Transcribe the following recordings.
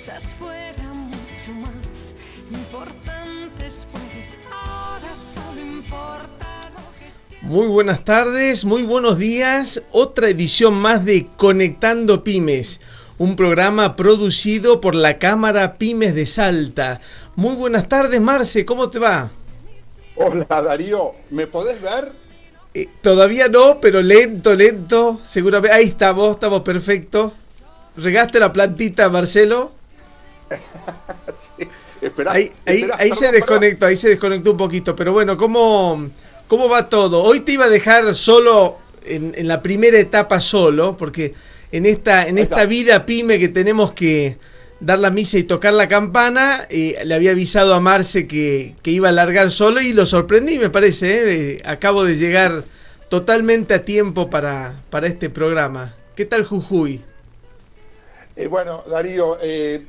cosas fueran mucho más importantes, puede ahora solo importa lo que siempre. Muy buenas tardes, muy buenos días. Otra edición más de Conectando Pymes, un programa producido por la Cámara Pymes de Salta. Muy buenas tardes, Marce, ¿cómo te va? Hola Darío, ¿me podés ver? Todavía no, pero lento, seguramente. Ahí estamos perfecto. ¿Regaste la plantita, Marcelo? Sí, esperá, Ahí se perdón. desconectó un poquito, pero bueno, ¿cómo va todo? Hoy te iba a dejar solo, en la primera etapa solo, porque en esta está. vida pyme que tenemos que dar la misa y tocar la campana, le había avisado a Marce que iba a largar solo y lo sorprendí, me parece, acabo de llegar totalmente a tiempo para este programa. ¿Qué tal Jujuy? Bueno, Darío,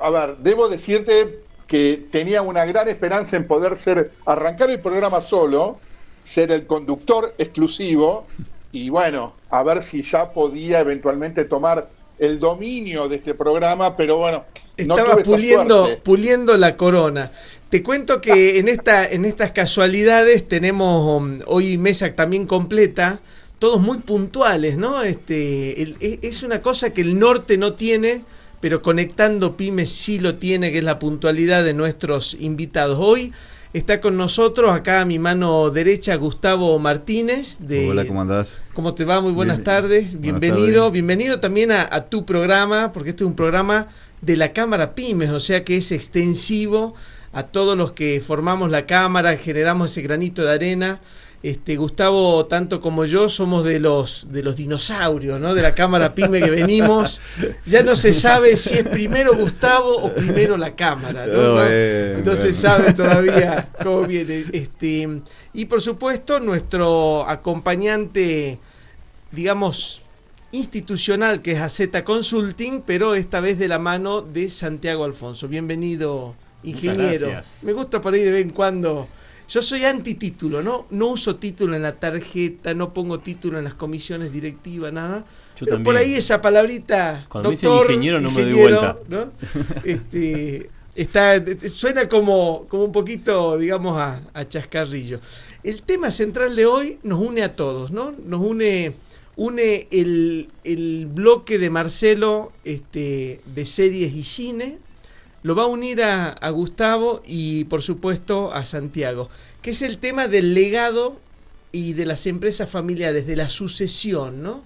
a ver, debo decirte que tenía una gran esperanza en poder arrancar el programa solo, ser el conductor exclusivo y bueno, a ver si ya podía eventualmente tomar el dominio de este programa, pero bueno, no Estabas tuve esa suerte. puliendo la corona. Te cuento que en estas casualidades tenemos hoy mesa también completa, todos muy puntuales, ¿no? Es una cosa que el norte no tiene, pero Conectando Pymes sí lo tiene, que es la puntualidad de nuestros invitados. Hoy está con nosotros, acá a mi mano derecha, Gustavo Martínez. Hola, ¿cómo andás? ¿Cómo te va? Muy buenas tardes. Buenas Bienvenido. tardes. Bienvenido también a tu programa, porque este es un programa de la Cámara Pymes, o sea que es extensivo a todos los que formamos la Cámara, generamos ese granito de arena. Gustavo, tanto como yo, somos de los dinosaurios, ¿no? De la Cámara Pyme que venimos. Ya no se sabe si es primero Gustavo o primero la Cámara, ¿no? No se sabe todavía cómo viene. Y por supuesto, nuestro acompañante, digamos, institucional, que es AZ Consulting, pero esta vez de la mano de Santiago Alfonso. Bienvenido, ingeniero. Gracias. Me gusta por ahí de vez en cuando. Yo soy antitítulo, ¿no? No uso título en la tarjeta, no pongo título en las comisiones directivas, nada. Yo pero también. por ahí esa palabrita, cuando doctor, me dicen ingeniero no me doy vuelta, ¿no? Suena como un poquito, digamos, a chascarrillo. El tema central de hoy nos une a todos, ¿no? Nos une el bloque de Marcelo, de series y cine. Lo va a unir a Gustavo y por supuesto a Santiago, que es el tema del legado y de las empresas familiares, de la sucesión, ¿no?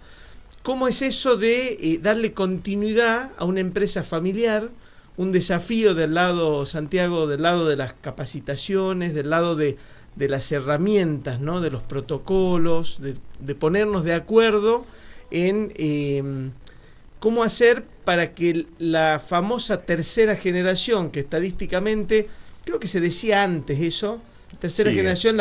¿Cómo es eso de darle continuidad a una empresa familiar? Un desafío del lado, Santiago, del lado de las capacitaciones, del lado de las herramientas, ¿no? De los protocolos, de ponernos de acuerdo en cómo hacer para que la famosa tercera generación, que estadísticamente, creo que se decía antes eso, tercera generación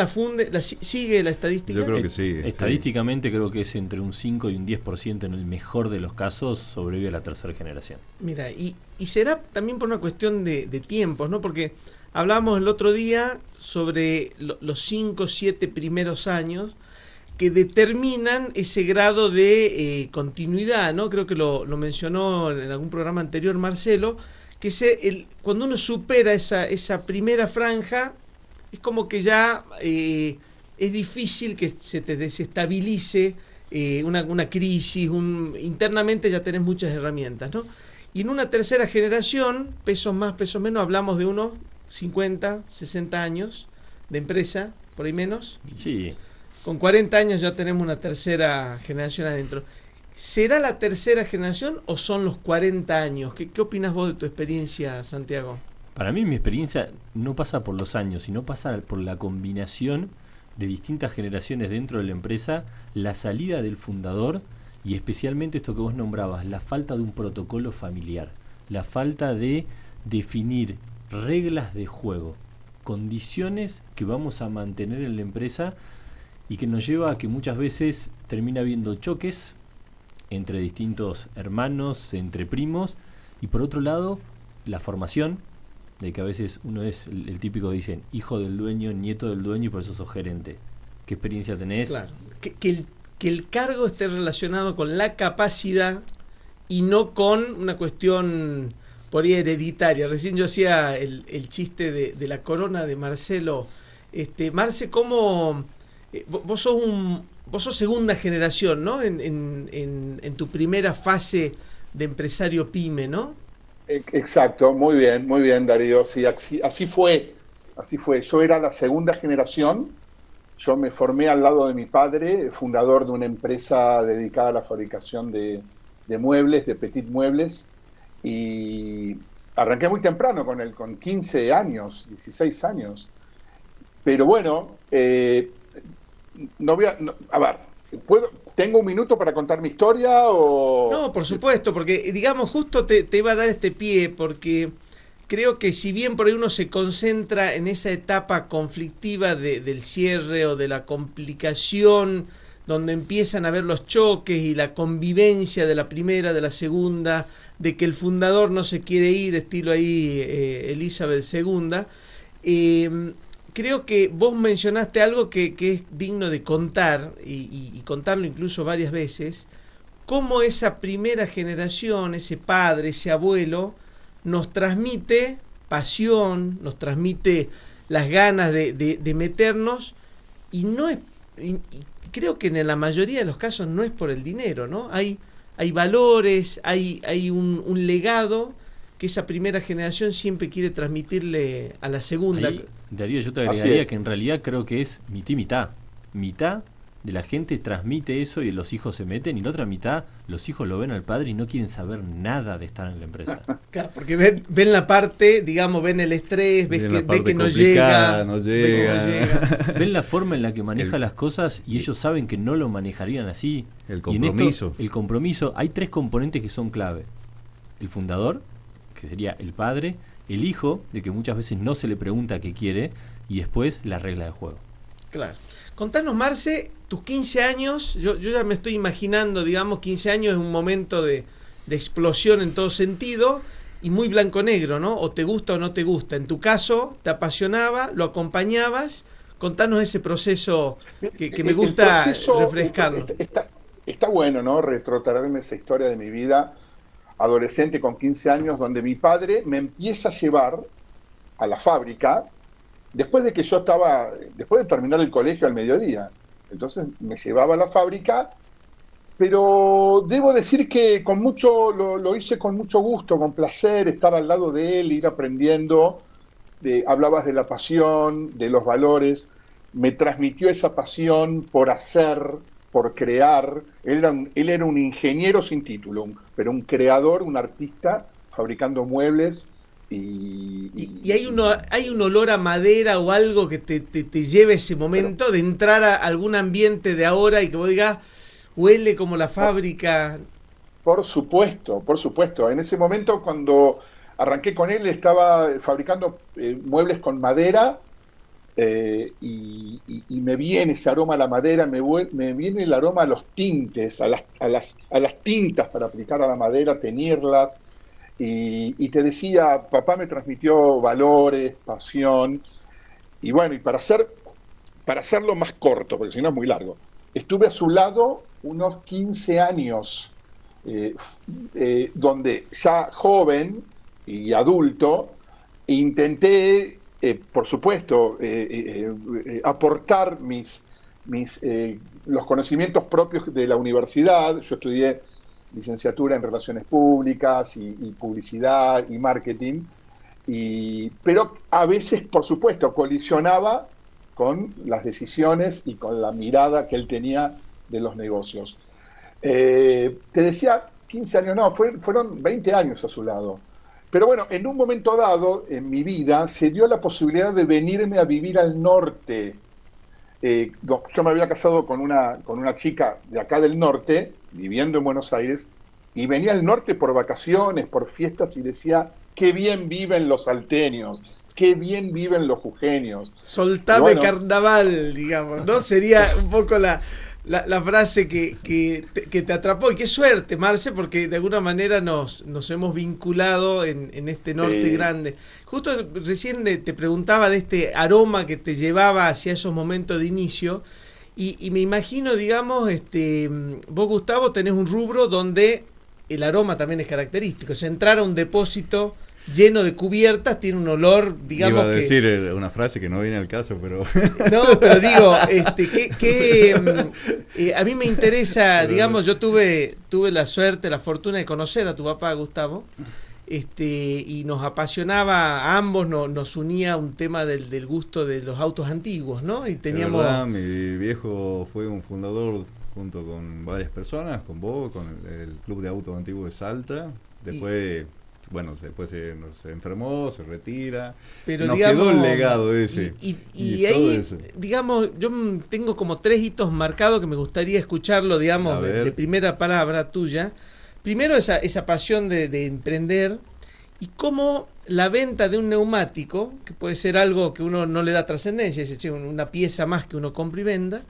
sigue la estadística. Yo creo que sí. Estadísticamente creo que es entre un 5 y un 10% en el mejor de los casos sobrevive a la tercera generación. Mira, y será también por una cuestión de tiempos, ¿no? Porque hablábamos el otro día sobre los 5 o 7 primeros años que determinan ese grado de continuidad, ¿no? Creo que lo mencionó en algún programa anterior Marcelo, que cuando uno supera esa primera franja, es como que ya es difícil que se te desestabilice una crisis, internamente ya tenés muchas herramientas, ¿no? Y en una tercera generación, pesos más, pesos menos, hablamos de unos 50, 60 años de empresa, por ahí menos. Sí. Con 40 años ya tenemos una tercera generación adentro. ¿Será la tercera generación o son los 40 años? ¿Qué opinas vos de tu experiencia, Santiago? Para mí mi experiencia no pasa por los años, sino pasa por la combinación de distintas generaciones dentro de la empresa, la salida del fundador y especialmente esto que vos nombrabas, la falta de un protocolo familiar, la falta de definir reglas de juego, condiciones que vamos a mantener en la empresa y que nos lleva a que muchas veces termina habiendo choques entre distintos hermanos, entre primos, y por otro lado, la formación, de que a veces uno es el típico que dicen hijo del dueño, nieto del dueño y por eso sos gerente. ¿Qué experiencia tenés? Claro, que el cargo esté relacionado con la capacidad y no con una cuestión por ahí hereditaria. Recién yo hacía el chiste de la corona de Marcelo. Marce, ¿cómo vos sos segunda generación, ¿no? En tu primera fase de empresario pyme, ¿no? Exacto, muy bien, Darío. Sí, así fue. Yo era la segunda generación. Yo me formé al lado de mi padre, fundador de una empresa dedicada a la fabricación de muebles, de petit muebles, y arranqué muy temprano con él, con 15 años, 16 años. Pero bueno, a ver, ¿tengo un minuto para contar mi historia o...? No, por supuesto, porque digamos, justo te iba a dar este pie, porque creo que si bien por ahí uno se concentra en esa etapa conflictiva del cierre o de la complicación, donde empiezan a haber los choques y la convivencia de la primera, de la segunda, de que el fundador no se quiere ir, estilo ahí Elizabeth II, creo que vos mencionaste algo que es digno de contar, y contarlo incluso varias veces, cómo esa primera generación, ese padre, ese abuelo, nos transmite pasión, nos transmite las ganas de meternos, y no es, y creo que en la mayoría de los casos no es por el dinero, ¿no? Hay valores, hay un legado que esa primera generación siempre quiere transmitirle a la segunda. Ahí, Darío, yo te agregaría que en realidad creo que es mitad y mitad. Mitad de la gente transmite eso y los hijos se meten, y la otra mitad, los hijos lo ven al padre y no quieren saber nada de estar en la empresa. Claro, porque ven la parte, digamos, ven el estrés, ven que no llega. Ven la forma en la que maneja las cosas y ellos saben que no lo manejarían así. El compromiso. Y en esto, el compromiso, hay 3 componentes que son clave. El fundador, que sería el padre, el hijo, de que muchas veces no se le pregunta qué quiere, y después la regla del juego. Claro. Contanos, Marce, tus 15 años, yo ya me estoy imaginando, digamos, 15 años es un momento de explosión en todo sentido, y muy blanco-negro, ¿no? O te gusta o no te gusta. En tu caso, te apasionaba, lo acompañabas. Contanos ese proceso que me gusta refrescarlo. Está bueno, ¿no? Retrotraerme esa historia de mi vida adolescente con 15 años, donde mi padre me empieza a llevar a la fábrica después de terminar el colegio al mediodía. Entonces me llevaba a la fábrica, pero debo decir que lo hice con mucho gusto, con placer, estar al lado de él, ir aprendiendo. Hablabas de la pasión, de los valores. Me transmitió esa pasión por hacer, por crear. Él era un ingeniero sin título, pero un creador, un artista, fabricando muebles. Y hay un olor a madera o algo que te lleve ese momento de entrar a algún ambiente de ahora y que vos digas, huele como la fábrica. Por supuesto. En ese momento, cuando arranqué con él, estaba fabricando muebles con madera, y me viene ese aroma a la madera, me viene el aroma a los tintes, a las tintas para aplicar a la madera, teñirlas. Y te decía, papá me transmitió valores, pasión, y bueno, y para hacerlo más corto, porque si no es muy largo, estuve a su lado unos 15 años, donde ya joven y adulto, intenté, por supuesto, aportar los conocimientos propios de la universidad. Yo estudié licenciatura en Relaciones Públicas y Publicidad y Marketing, pero a veces, por supuesto, colisionaba con las decisiones y con la mirada que él tenía de los negocios. Te decía 15 años, no, fueron 20 años a su lado. Pero bueno, en un momento dado en mi vida se dio la posibilidad de venirme a vivir al norte. Yo me había casado con una chica de acá del norte, viviendo en Buenos Aires, y venía al norte por vacaciones, por fiestas, y decía, qué bien viven los salteños, qué bien viven los jujeños. Soltame bueno, carnaval, digamos, ¿no? Sería un poco la frase que te atrapó. Y qué suerte, Marce, porque de alguna manera nos hemos vinculado en este norte grande. Justo recién te preguntaba de este aroma que te llevaba hacia esos momentos de inicio, y me imagino, digamos, vos, Gustavo, tenés un rubro donde el aroma también es característico. O sea, entrar a un depósito lleno de cubiertas, tiene un olor, digamos. Iba a decir una frase que no viene al caso, pero... No, pero digo, a mí me interesa, Pero digamos, yo tuve la suerte, la fortuna de conocer a tu papá, Gustavo, y nos apasionaba, a ambos nos unía un tema del gusto de los autos antiguos, ¿no? Y teníamos... De verdad, mi viejo fue un fundador junto con varias personas, con vos, con el Club de Autos Antiguos de Salta. Después, después se enfermó, se retira. Pero nos digamos, quedó el legado ese. Y todo ahí, eso. digamos, yo tengo como 3 hitos marcados que me gustaría escucharlo, digamos, de primera palabra tuya. Primero, esa pasión de emprender, y cómo la venta de un neumático, que puede ser algo que uno no le da trascendencia, es decir, una pieza más que uno compra y venda,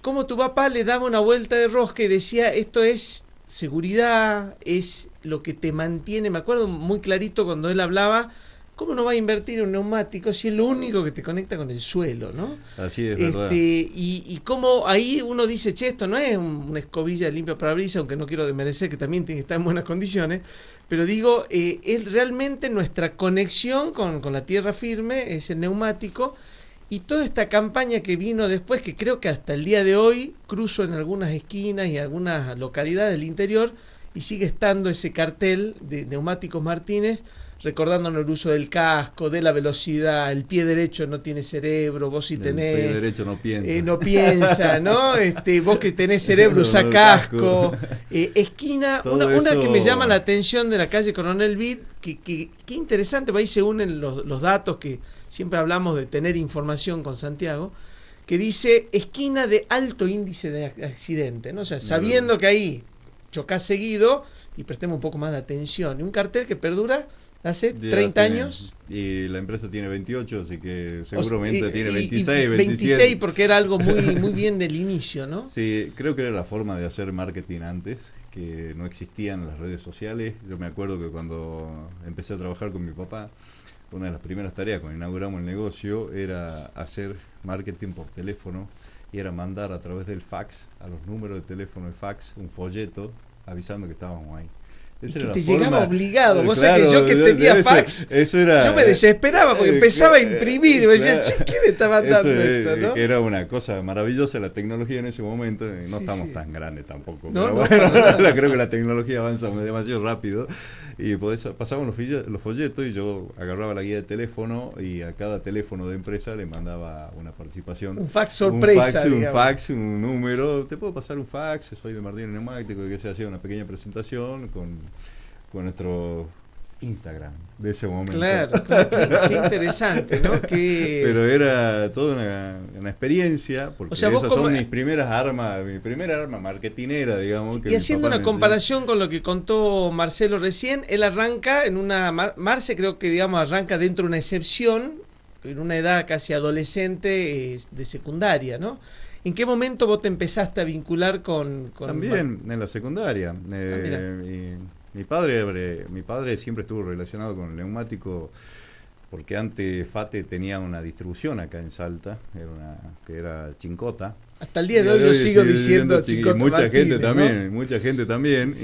cómo tu papá le daba una vuelta de rosca y decía, esto es seguridad, es lo que te mantiene. Me acuerdo muy clarito cuando él hablaba, ¿cómo no va a invertir en un neumático si es lo único que te conecta con el suelo, ¿no? Así es, verdad. Y cómo ahí uno dice, che, esto no es una escobilla de limpia parabrisas, aunque no quiero desmerecer que también tiene que estar en buenas condiciones, pero digo, es realmente nuestra conexión con la tierra firme, es el neumático, y toda esta campaña que vino después, que creo que hasta el día de hoy cruzo en algunas esquinas y algunas localidades del interior, y sigue estando ese cartel de Neumáticos Martínez, recordándonos el uso del casco, de la velocidad, el pie derecho no tiene cerebro, vos si tenés... El pie derecho no piensa. No piensa, ¿no? Vos que tenés cerebro usa casco. Esquina, una que me llama la atención de la calle Coronel Vid, que interesante, ahí se unen los datos que siempre hablamos de tener información con Santiago, que dice esquina de alto índice de accidente, ¿no? O sea, sabiendo que ahí chocás seguido, y prestemos un poco más de atención. Y un cartel que perdura hace 30 años. Y la empresa tiene 28, así que seguramente tiene 26, 26 porque era algo muy bien del inicio, ¿no? Sí, creo que era la forma de hacer marketing antes, que no existían las redes sociales. Yo me acuerdo que cuando empecé a trabajar con mi papá, una de las primeras tareas cuando inauguramos el negocio era hacer marketing por teléfono, y era mandar a través del fax, a los números de teléfono de fax, un folleto avisando que estábamos ahí. Esa era te llegaba obligado, vos sabés que yo que tenía fax, eso era, yo me desesperaba porque empezaba a imprimir y me decía, che, ¿qué me está mandando esto? ¿No? Era una cosa maravillosa la tecnología en ese momento, no estamos tan grandes tampoco, no, pero bueno, creo que la tecnología avanza demasiado rápido, y pasaban los folletos y yo agarraba la guía de teléfono y a cada teléfono de empresa le mandaba una participación. Un fax sorpresa. Un fax, un número, te puedo pasar un fax, soy de Martínez Neumático, que se hacía una pequeña presentación con nuestro Instagram de ese momento. Claro, qué interesante, ¿no? Pero era toda una experiencia, porque esas son mis primeras armas, mi primera arma marketinera, digamos. Y haciendo una comparación con lo que contó Marcelo recién, él arranca en una... Marce creo que, digamos, arranca dentro de una excepción, en una edad casi adolescente de secundaria, ¿no? ¿En qué momento vos te empezaste a vincular con También en la secundaria. Mi padre siempre estuvo relacionado con el neumático, porque antes FATE tenía una distribución acá en Salta, que era Chincota. Hasta el día de hoy yo sigo diciendo Chincota mucha Martínez, gente también, ¿no? Mucha gente también.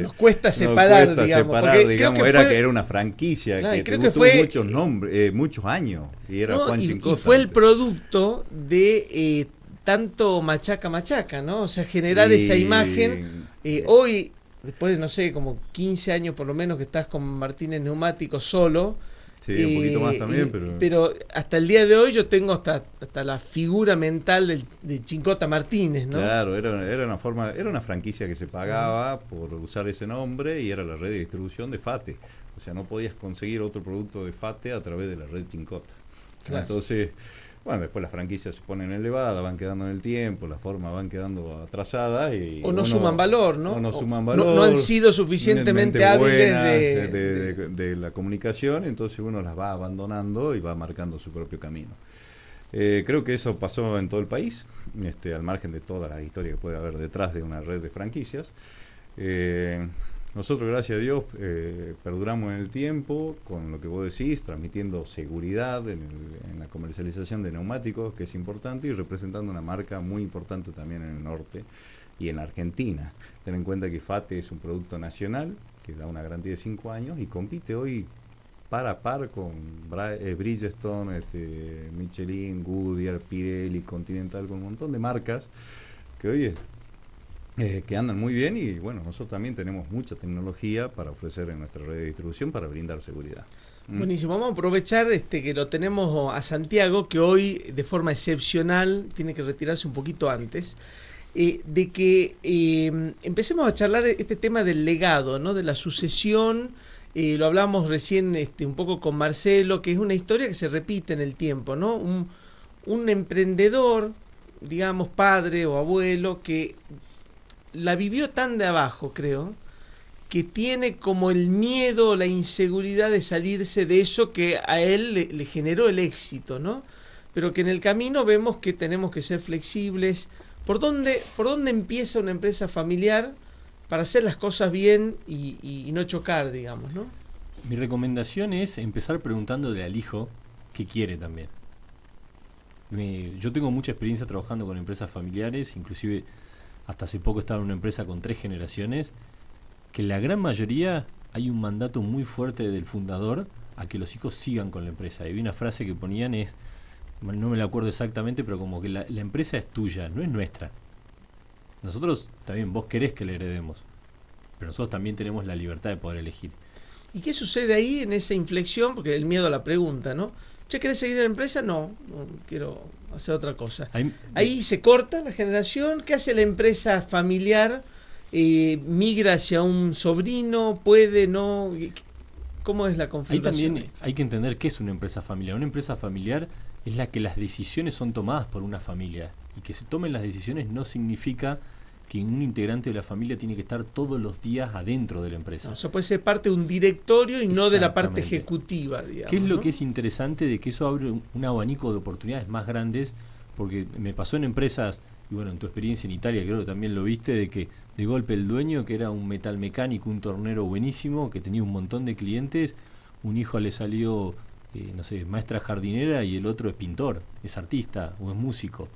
Nos cuesta separar, digamos. Que era una franquicia, claro, que tuvo muchos nombres, muchos años, y era Juan Chincota. Y fue el producto de tanto machaca, ¿no? O sea, generar esa imagen. Hoy, después de, no sé, como 15 años por lo menos que estás con Martínez Neumático solo. Sí, un poquito más también, pero hasta el día de hoy yo tengo hasta la figura mental de Chincota Martínez, ¿no? Claro, era una franquicia que se pagaba por usar ese nombre, y era la red de distribución de FATE. O sea, no podías conseguir otro producto de FATE a través de la red Chincota. Claro. Entonces, bueno, después las franquicias se ponen elevadas, van quedando en el tiempo, las formas van quedando atrasadas o no suman valor, ¿no? O no suman valor. No han sido suficientemente hábiles de la comunicación, entonces uno las va abandonando y va marcando su propio camino. Creo que eso pasó en todo el país, al margen de toda la historia que puede haber detrás de una red de franquicias. Nosotros, gracias a Dios, perduramos en el tiempo con lo que vos decís, transmitiendo seguridad en la comercialización de neumáticos, que es importante, y representando una marca muy importante también en el norte y en Argentina. Ten en cuenta que FATE es un producto nacional, que da una garantía de 5 años y compite hoy par a par con Bridgestone, Michelin, Goodyear, Pirelli, Continental, con un montón de marcas que hoy que andan muy bien, y bueno, nosotros también tenemos mucha tecnología para ofrecer en nuestra red de distribución para brindar seguridad. Buenísimo, vamos a aprovechar que lo tenemos a Santiago, que hoy de forma excepcional tiene que retirarse un poquito antes, de que empecemos a charlar este tema del legado, ¿no? De la sucesión. Lo hablamos recién un poco con Marcelo, que es una historia que se repite en el tiempo, ¿no? Un emprendedor, digamos padre o abuelo, que la vivió tan de abajo, creo, que tiene como el miedo, la inseguridad de salirse de eso que a él le generó el éxito, ¿no? Pero que en el camino vemos que tenemos que ser flexibles. ¿Por dónde empieza una empresa familiar para hacer las cosas bien y no chocar, digamos, ¿no? Mi recomendación es empezar preguntándole al hijo qué quiere también. Yo tengo mucha experiencia trabajando con empresas familiares, inclusive hasta hace poco estaba en una empresa con 3 generaciones, que en la gran mayoría hay un mandato muy fuerte del fundador a que los hijos sigan con la empresa. Y vi una frase que ponían, no me la acuerdo exactamente, pero como que la empresa es tuya, no es nuestra. Nosotros, también vos querés que le heredemos, pero nosotros también tenemos la libertad de poder elegir. ¿Y qué sucede ahí en esa inflexión? Porque el miedo a la pregunta, ¿no? Che, ¿querés seguir en la empresa? No quiero hacer otra cosa. Ahí se corta la generación. ¿Qué hace la empresa familiar? ¿Migra hacia un sobrino? ¿Puede? ¿No? ¿Cómo es la configuración? Ahí también hay que entender qué es una empresa familiar. Una empresa familiar es la que las decisiones son tomadas por una familia. Y que se tomen las decisiones no significa que un integrante de la familia tiene que estar todos los días adentro de la empresa. No, o sea, puede ser parte de un directorio y no de la parte ejecutiva, digamos. ¿Qué es lo ¿no? que es interesante de que eso abre un abanico de oportunidades más grandes? Porque me pasó en empresas, y bueno, en tu experiencia en Italia creo que también lo viste, de que de golpe el dueño, que era un metalmecánico, un tornero buenísimo, que tenía un montón de clientes, un hijo le salió, no sé, maestra jardinera y el otro es pintor, es artista o es músico.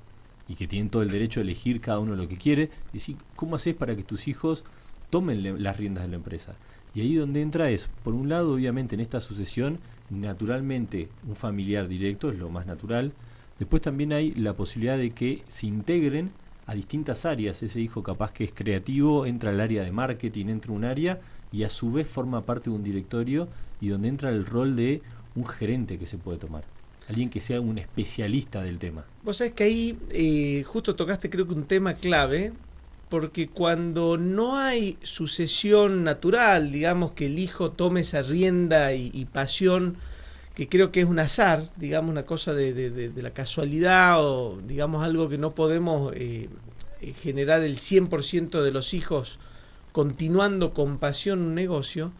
Y que tienen todo el derecho a elegir cada uno lo que quiere, y decir, ¿cómo haces para que tus hijos tomen las riendas de la empresa? Y ahí donde entra es, por un lado, obviamente en esta sucesión, naturalmente un familiar directo es lo más natural. Después también hay la posibilidad de que se integren a distintas áreas. Ese hijo capaz que es creativo, entra al área de marketing, entra a un área y a su vez forma parte de un directorio, y donde entra el rol de un gerente que se puede tomar. Alguien que sea un especialista del tema. Vos sabés que ahí justo tocaste creo que un tema clave, porque cuando no hay sucesión natural, digamos que el hijo tome esa rienda y pasión, que creo que es un azar, digamos una cosa de la casualidad, o digamos algo que no podemos generar el 100% de los hijos continuando con pasión un negocio.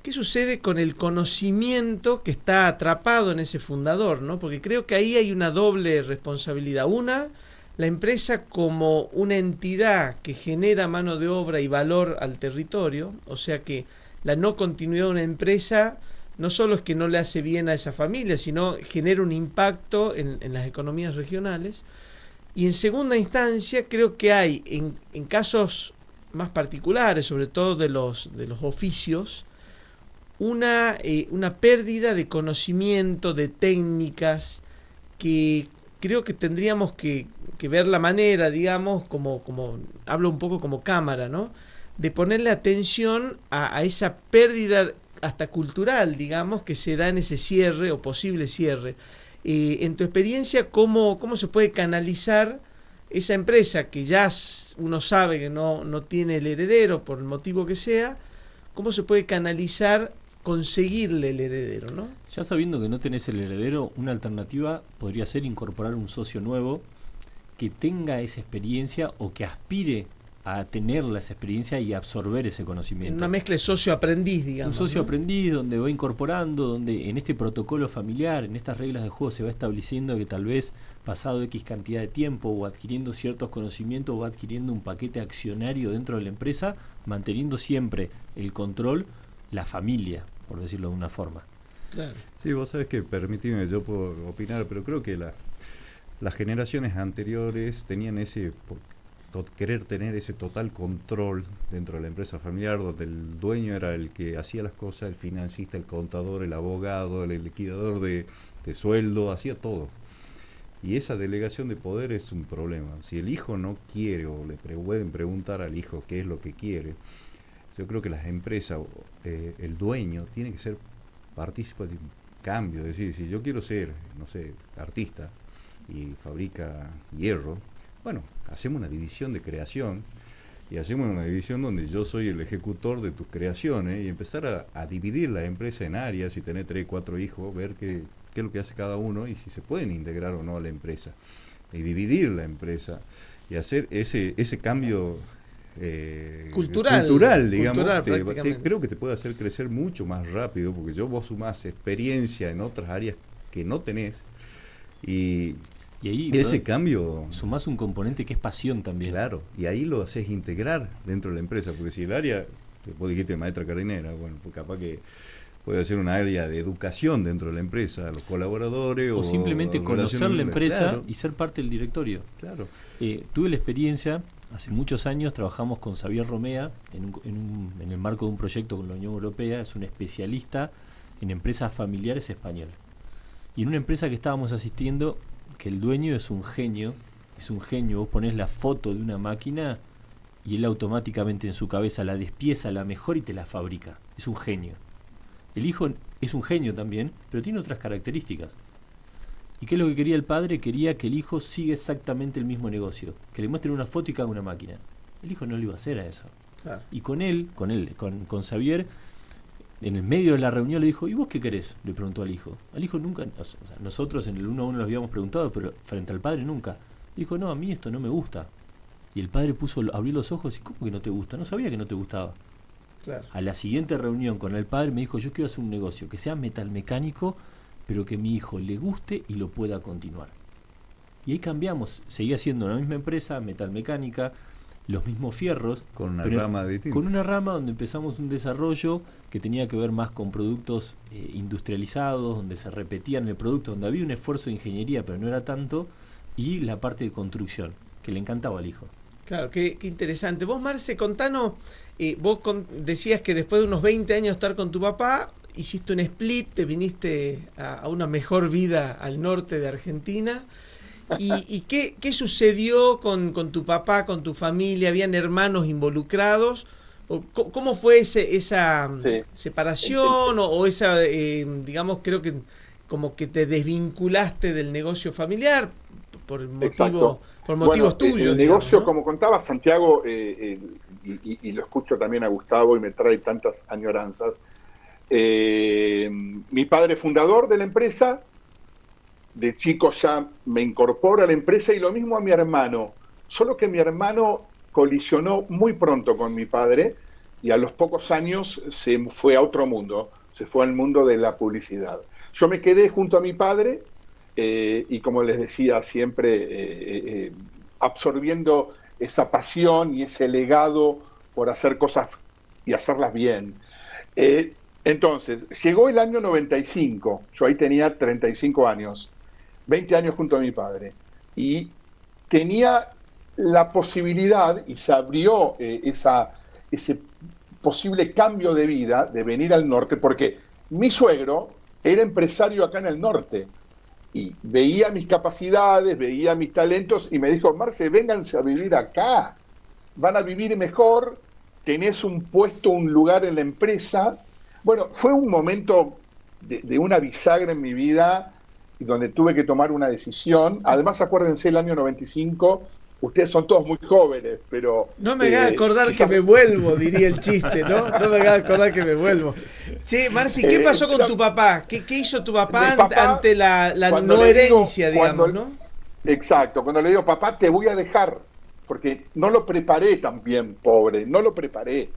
¿Qué sucede con el conocimiento que está atrapado en ese fundador, ¿no? Porque creo que ahí hay una doble responsabilidad. Una, la empresa como una entidad que genera mano de obra y valor al territorio, o sea que la no continuidad de una empresa no solo es que no le hace bien a esa familia, sino genera un impacto en las economías regionales. Y en segunda instancia, creo que hay, en casos más particulares, sobre todo de los oficios, una pérdida de conocimiento, de técnicas, que creo que tendríamos que ver la manera, digamos, como hablo un poco como cámara, ¿no? De ponerle atención a esa pérdida hasta cultural, digamos, que se da en ese cierre o posible cierre. En tu experiencia, ¿cómo se puede canalizar esa empresa que ya uno sabe que no tiene el heredero por el motivo que sea? ¿Cómo se puede canalizar conseguirle el heredero, ¿no? Ya sabiendo que no tenés el heredero, una alternativa podría ser incorporar un socio nuevo que tenga esa experiencia o que aspire a tener esa experiencia y absorber ese conocimiento. Una mezcla de socio-aprendiz, digamos. Un socio-aprendiz, ¿no? donde va incorporando, donde en este protocolo familiar, en estas reglas de juego se va estableciendo que tal vez pasado X cantidad de tiempo o adquiriendo ciertos conocimientos o adquiriendo un paquete accionario dentro de la empresa, manteniendo siempre el control, la familia, por decirlo de una forma. Claro. Sí, vos sabés que, permitime, yo puedo opinar, pero creo que las generaciones anteriores tenían querer tener ese total control dentro de la empresa familiar, donde el dueño era el que hacía las cosas, el financista, el contador, el abogado, el liquidador de sueldo, hacía todo. Y esa delegación de poder es un problema. Si el hijo no quiere, o le pueden preguntar al hijo qué es lo que quiere, yo creo que las empresas, el dueño, tiene que ser partícipe de un cambio. Es decir, si yo quiero ser, no sé, artista y fabrica hierro, bueno, hacemos una división de creación y hacemos una división donde yo soy el ejecutor de tus creaciones y empezar a dividir la empresa en áreas y tener 3, 4 hijos, ver qué es lo que hace cada uno y si se pueden integrar o no a la empresa. Y dividir la empresa y hacer ese cambio cultural, digamos, creo que te puede hacer crecer mucho más rápido, porque vos sumás experiencia en otras áreas que no tenés y ahí ese cambio sumás un componente que es pasión también. Claro, y ahí lo haces integrar dentro de la empresa, porque si el área, vos dijiste maestra jardinera, bueno, pues capaz que puede ser un área de educación dentro de la empresa, a los colaboradores o simplemente conocer la empresa, claro, y ser parte del directorio. Claro. Tuve la experiencia, hace muchos años trabajamos con Xavier Romea en el marco de un proyecto con la Unión Europea. Es un especialista en empresas familiares español. Y en una empresa que estábamos asistiendo, que el dueño es un genio, vos ponés la foto de una máquina y él automáticamente en su cabeza la despieza, la mejor y te la fabrica. Es un genio. El hijo es un genio también, pero tiene otras características. ¿Y qué es lo que quería el padre? Quería que el hijo siga exactamente el mismo negocio, que le muestren una foto y que haga una máquina. El hijo no le iba a hacer a eso. Claro. Y con Xavier, en el medio de la reunión le dijo, ¿y vos qué querés?, le preguntó al hijo. Al hijo nunca, o sea, nosotros en el 1 a 1 lo habíamos preguntado, pero frente al padre nunca. Dijo, no, a mí esto no me gusta. Y el padre abrió los ojos y, ¿cómo que no te gusta? No sabía que no te gustaba. Claro. A la siguiente reunión con el padre me dijo, yo quiero hacer un negocio que sea metalmecánico, pero que mi hijo le guste y lo pueda continuar. Y ahí cambiamos, seguía siendo la misma empresa, metalmecánica, los mismos fierros, con una rama distinta. Con una rama donde empezamos un desarrollo que tenía que ver más con productos industrializados, donde se repetían el producto, donde había un esfuerzo de ingeniería, pero no era tanto, y la parte de construcción, que le encantaba al hijo. Claro, qué interesante. Vos, Marce, contanos, decías que después de unos 20 años de estar con tu papá, hiciste un split, te viniste a una mejor vida al norte de Argentina. ¿Y qué sucedió con tu papá, con tu familia? ¿Habían hermanos involucrados? ¿Cómo fue esa separación o esa, digamos, creo que como que te desvinculaste del negocio familiar por motivos tuyos? El negocio, ¿no? Como contaba Santiago, y lo escucho también a Gustavo y me trae tantas añoranzas. Mi padre fundador de la empresa, de chico ya me incorpora a la empresa, y lo mismo a mi hermano, solo que mi hermano colisionó muy pronto con mi padre y a los pocos años se fue a otro mundo, se fue al mundo de la publicidad. Yo me quedé junto a mi padre y, como les decía, siempre absorbiendo esa pasión y ese legado por hacer cosas y hacerlas bien. Entonces, llegó el año 95, yo ahí tenía 35 años, 20 años junto a mi padre, y tenía la posibilidad, y se abrió ese posible cambio de vida, de venir al norte, porque mi suegro era empresario acá en el norte, y veía mis capacidades, veía mis talentos, y me dijo, Marce, vénganse a vivir acá, van a vivir mejor, tenés un puesto, un lugar en la empresa. Bueno, fue un momento de una bisagra en mi vida, donde tuve que tomar una decisión. Además, acuérdense, el año 95, ustedes son todos muy jóvenes, pero... No me hagas acordar que me vuelvo, diría el chiste, ¿no? No me hagas acordar que me vuelvo. Che, Marci, ¿qué pasó con tu papá? ¿Qué hizo tu papá ante la no herencia, digamos, no? Exacto, cuando le digo, papá, te voy a dejar, porque no lo preparé también, pobre, no lo preparé,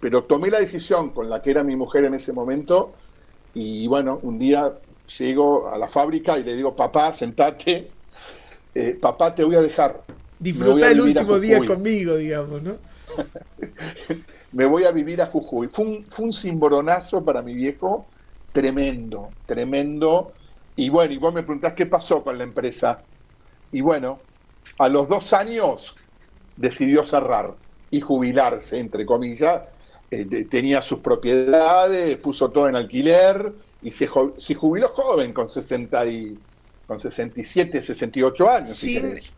pero tomé la decisión con la que era mi mujer en ese momento, y bueno, un día llego a la fábrica y le digo, papá, sentate, papá, te voy a dejar. Disfruta el último día conmigo, digamos, ¿no? Me voy a vivir a Jujuy. Fue un cimbronazo para mi viejo, tremendo, tremendo. Y bueno, y vos me preguntás qué pasó con la empresa. Y bueno, a los 2 años decidió cerrar y jubilarse, entre comillas. Tenía sus propiedades, puso todo en alquiler y se jubiló joven, con 67, 68 años.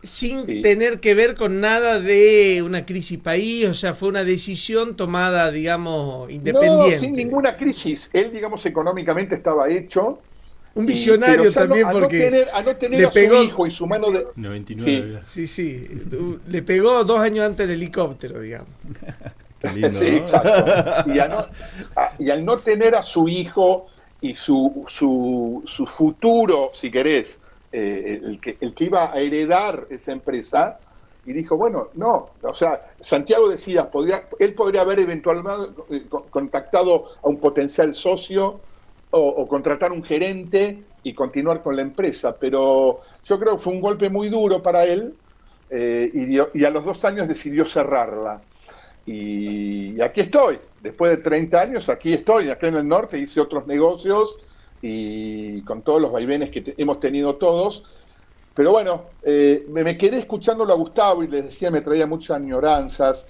Sin tener que ver con nada de una crisis país, o sea, fue una decisión tomada, digamos, independiente. No, sin ninguna crisis. Él, digamos, económicamente estaba hecho. Un visionario también, porque a no tener le a pegó su hijo y su mano de... 99. Sí, le pegó 2 años antes el helicóptero, digamos. Qué lindo, sí, ¿no? exacto. Y al no tener a su hijo y su futuro, si querés, el que iba a heredar esa empresa, y dijo, bueno, no, o sea, Santiago decía, él podría haber eventualmente contactado a un potencial socio o contratar un gerente y continuar con la empresa, pero yo creo que fue un golpe muy duro para él, y a los 2 años decidió cerrarla. Y aquí estoy, después de 30 años, aquí estoy, acá en el norte, hice otros negocios y con todos los vaivenes que hemos tenido todos. Pero bueno, me quedé escuchándolo a Gustavo y les decía, me traía muchas añoranzas.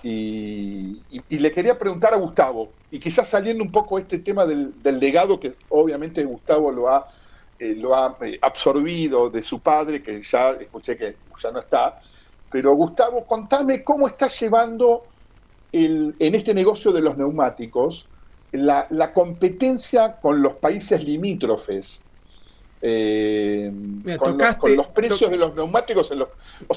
Y le quería preguntar a Gustavo, y quizás saliendo un poco este tema del legado que obviamente Gustavo lo ha absorbido de su padre, que ya escuché que ya no está. Pero Gustavo, contame cómo estás llevando en este negocio de los neumáticos la competencia con los países limítrofes, con los precios de los neumáticos,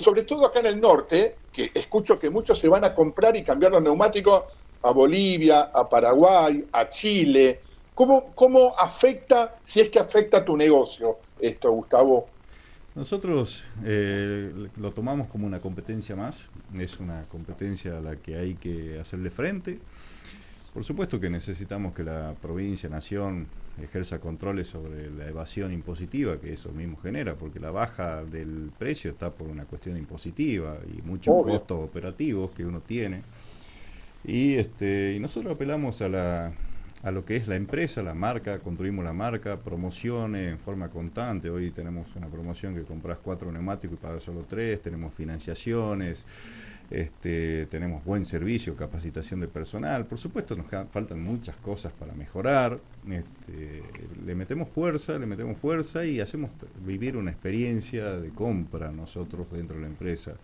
sobre todo acá en el norte, que escucho que muchos se van a comprar y cambiar los neumáticos a Bolivia, a Paraguay, a Chile. ¿Cómo afecta, si es que afecta a tu negocio esto, Gustavo? Nosotros lo tomamos como una competencia más, es una competencia a la que hay que hacerle frente. Por supuesto que necesitamos que la provincia, nación, ejerza controles sobre la evasión impositiva que eso mismo genera, porque la baja del precio está por una cuestión impositiva y muchos costos operativos que uno tiene. Y nosotros apelamos a lo que es la empresa, la marca, construimos la marca, promociones en forma constante. Hoy tenemos una promoción que compras 4 neumáticos y pagas solo 3, tenemos financiaciones, tenemos buen servicio, capacitación de personal. Por supuesto nos faltan muchas cosas para mejorar, le metemos fuerza y hacemos vivir una experiencia de compra nosotros dentro de la empresa.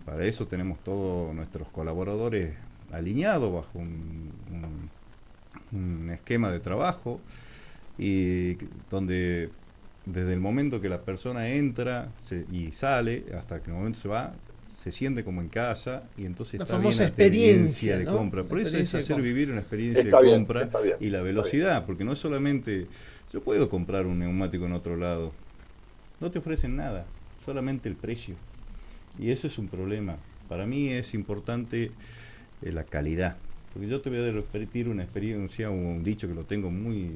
Para eso tenemos todos nuestros colaboradores alineados bajo un esquema de trabajo, y donde desde el momento que la persona entra y sale hasta que el momento se va, se siente como en casa, y entonces la está bien la experiencia de compra. Por eso es hacer vivir una experiencia está de bien, compra y la velocidad, porque no es solamente yo puedo comprar un neumático en otro lado, no te ofrecen nada, solamente el precio, y eso es un problema. Para mí es importante la calidad. Porque yo te voy a repetir una experiencia, un dicho que lo tengo muy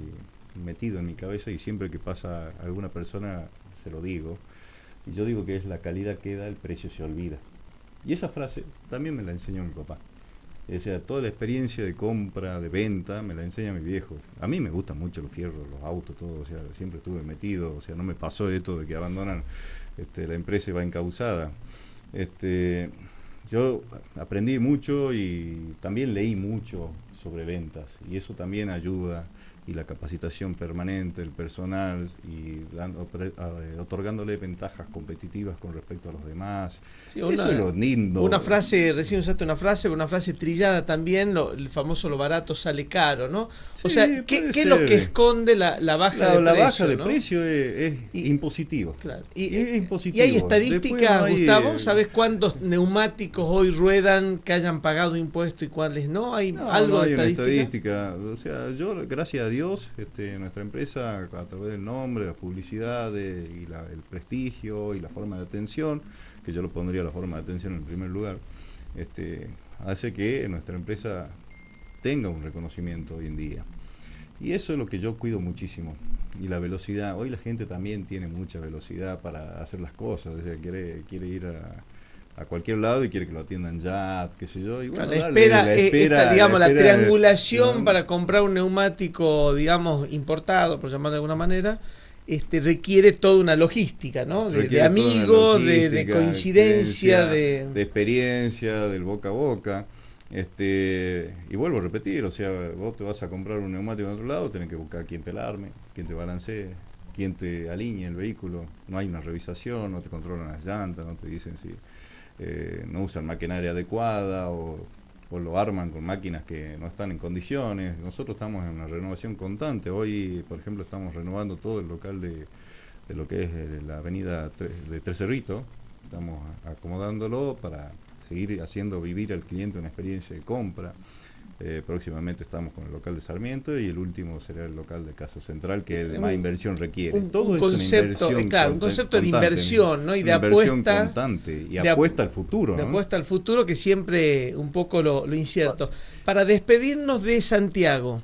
metido en mi cabeza y siempre que pasa alguna persona se lo digo. Y yo digo que es la calidad queda, el precio se olvida. Y esa frase también me la enseñó mi papá. O sea, toda la experiencia de compra, de venta, me la enseña mi viejo. A mí me gustan mucho los fierros, los autos, todo. O sea, siempre estuve metido. O sea, no me pasó esto de que abandonan la empresa y va encauzada. Yo aprendí mucho y también leí mucho sobre ventas, y eso también ayuda, y la capacitación permanente del personal y otorgándole ventajas competitivas con respecto a los demás. Sí, eso es lo lindo. Una frase, recién usaste una frase trillada también, el famoso lo barato sale caro, ¿no? Sí, o sea, ¿qué es lo que esconde la baja de precio? La baja de ¿no? precio es impositivo. Claro. Es impositivo. ¿Y hay estadísticas, no hay, Gustavo? ¿Sabes cuántos neumáticos hoy ruedan que hayan pagado impuesto y cuáles no? ¿Hay algo de estadística? O sea, yo, gracias a Dios, nuestra empresa, a través del nombre, las publicidades y el prestigio y la forma de atención, que yo lo pondría la forma de atención en primer lugar, hace que nuestra empresa tenga un reconocimiento hoy en día. Y eso es lo que yo cuido muchísimo. Y la velocidad. Hoy la gente también tiene mucha velocidad para hacer las cosas. O sea, quiere ir a cualquier lado y quiere que lo atiendan ya, qué sé yo. Y bueno, la espera, digamos, la triangulación para comprar un neumático, digamos, importado, por llamarlo de alguna manera, requiere toda una logística, ¿no? De amigos, de coincidencia, de experiencia, del boca a boca. Y vuelvo a repetir, o sea, vos te vas a comprar un neumático en otro lado, tenés que buscar quién te la arme, quién te balancee, quién te alinee el vehículo. No hay una revisación, no te controlan las llantas, no te dicen si no usan maquinaria adecuada o lo arman con máquinas que no están en condiciones. Nosotros estamos en una renovación constante. Hoy, por ejemplo, estamos renovando todo el local de lo que es la avenida de Tres Cerritos. Estamos acomodándolo para seguir haciendo vivir al cliente una experiencia de compra. Próximamente estamos con el local de Sarmiento y el último será el local de Casa Central, que más inversión requiere. Todo es concepto, una inversión un concepto de inversión, ¿no? Y de apuesta constante y apuesta al futuro, de ¿no? apuesta al futuro, que siempre un poco lo incierto. Para despedirnos de Santiago,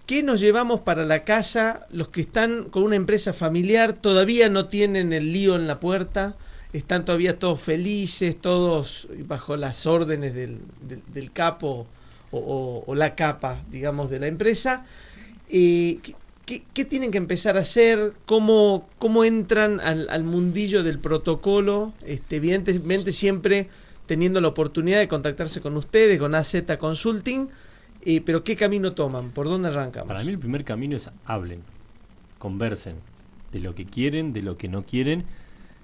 ¿qué nos llevamos para la casa los que están con una empresa familiar, todavía no tienen el lío en la puerta, están todavía todos felices, todos bajo las órdenes del capo o la capa, digamos, de la empresa? ¿Qué tienen que empezar a hacer? ¿Cómo entran al mundillo del protocolo? Evidentemente siempre teniendo la oportunidad de contactarse con ustedes, con AZ Consulting, pero ¿qué camino toman? ¿Por dónde arrancamos? Para mí el primer camino es hablen, conversen de lo que quieren, de lo que no quieren,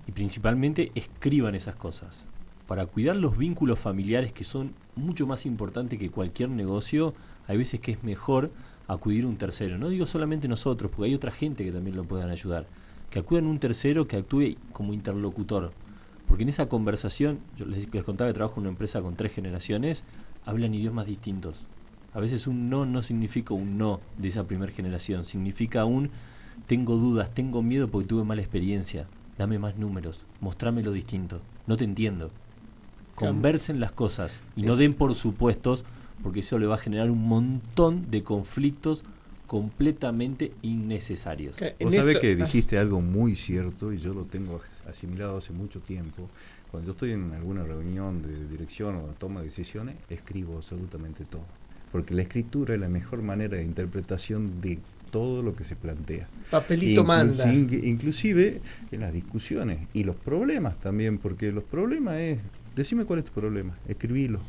y principalmente escriban esas cosas. Para cuidar los vínculos familiares, que son mucho más importantes que cualquier negocio, hay veces que es mejor acudir a un tercero. No digo solamente nosotros, porque hay otra gente que también lo puedan ayudar. Que acudan a un tercero que actúe como interlocutor. Porque en esa conversación, yo les contaba que trabajo en una empresa con 3 generaciones, hablan idiomas distintos. A veces un no significa un no de esa primera generación. Significa un tengo dudas, tengo miedo porque tuve mala experiencia. Dame más números, mostrame lo distinto. No te entiendo. Conversen las cosas y no den por supuestos, porque eso le va a generar un montón de conflictos completamente innecesarios. Vos sabés que dijiste algo muy cierto y yo lo tengo asimilado hace mucho tiempo. Cuando yo estoy en alguna reunión de dirección o toma de decisiones, escribo absolutamente todo. Porque la escritura es la mejor manera de interpretación de todo lo que se plantea. Papelito manda. Inclusive en las discusiones y los problemas también, porque los problemas es, decime cuál es tu problema, escribilo.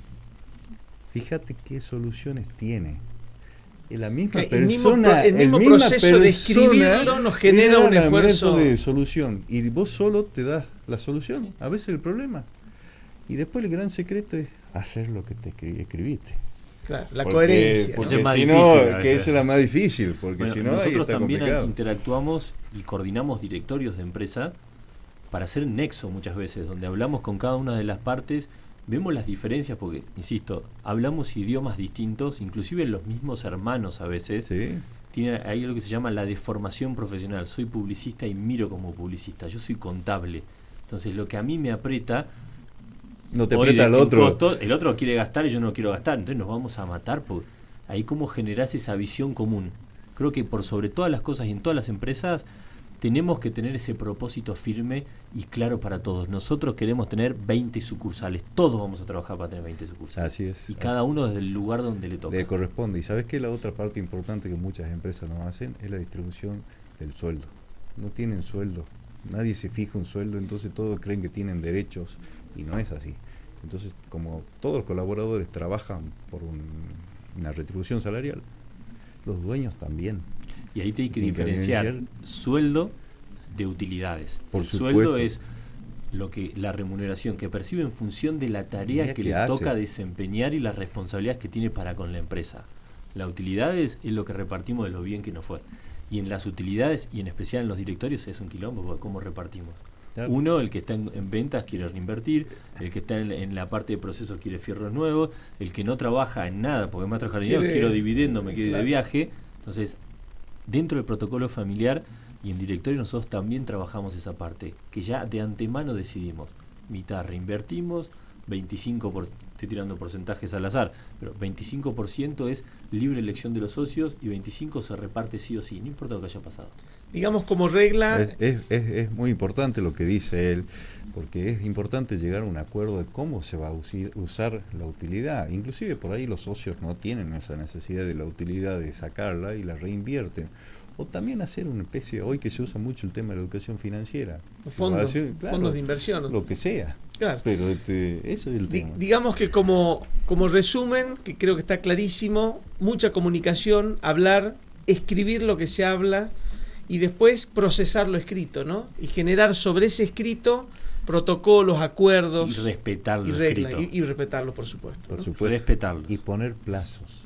Fíjate qué soluciones tiene. Y la misma persona, el mismo proceso de escribirlo nos genera un esfuerzo de solución. Y vos solo te das la solución, a veces el problema. Y después el gran secreto es hacer lo que te escribiste. Claro, la coherencia. Porque es más si difícil, no, que esa es la más difícil, porque bueno, si no, nosotros ahí está también complicado. Interactuamos y coordinamos directorios de empresa para hacer nexo muchas veces, donde hablamos con cada una de las partes, vemos las diferencias, porque, insisto, hablamos idiomas distintos, inclusive los mismos hermanos a veces. Sí. Hay algo que se llama la deformación profesional. Soy publicista y miro como publicista. Yo soy contable. Entonces, lo que a mí me aprieta, no te aprieta el otro. Costo, el otro quiere gastar y yo no quiero gastar. Entonces nos vamos a matar. Por ahí cómo generás esa visión común. Creo que por sobre todas las cosas y en todas las empresas tenemos que tener ese propósito firme y claro para todos. Nosotros queremos tener 20 sucursales. Todos vamos a trabajar para tener 20 sucursales. Así es. Y cada uno desde el lugar donde le toca. Le corresponde. Y sabes que la otra parte importante que muchas empresas no hacen es la distribución del sueldo. No tienen sueldo. Nadie se fija un sueldo, entonces todos creen que tienen derechos y no es así. Entonces, como todos los colaboradores trabajan por una retribución salarial, los dueños también. Y ahí te hay que diferenciar sueldo de utilidades. Por el supuesto. Sueldo es la remuneración que percibe en función de la tarea que le toca desempeñar y las responsabilidades que tiene para con la empresa. La utilidad es lo que repartimos de lo bien que nos fue. Y en las utilidades, y en especial en los directorios, es un quilombo, porque ¿cómo repartimos? Claro. Uno, el que está en ventas quiere reinvertir, el que está en la parte de procesos quiere fierros nuevos, el que no trabaja en nada, porque me va a trabajar dinero, quiero dividendo, me quiero ir de viaje. Entonces, dentro del protocolo familiar y en directorio nosotros también trabajamos esa parte, que ya de antemano decidimos. Mitad reinvertimos, 25%, estoy tirando porcentajes al azar, pero 25% es libre elección de los socios y 25% se reparte sí o sí, no importa lo que haya pasado. Digamos como regla... Es muy importante lo que dice él, porque es importante llegar a un acuerdo de cómo se va a usar la utilidad. Inclusive por ahí los socios no tienen esa necesidad de la utilidad de sacarla y la reinvierten. O también hacer una especie, hoy que se usa mucho el tema de la educación financiera. Fondos, Claro, fondos de inversión. lo que sea. Claro. Pero eso es el tema. Digamos que como resumen, que creo que está clarísimo, mucha comunicación, hablar, escribir lo que se habla y después procesar lo escrito, ¿no? Y generar sobre ese escrito protocolos, acuerdos. Y respetar lo reglas, escrito. y respetarlo, por supuesto. Por ¿no? supuesto. Respetarlos. Y poner plazos.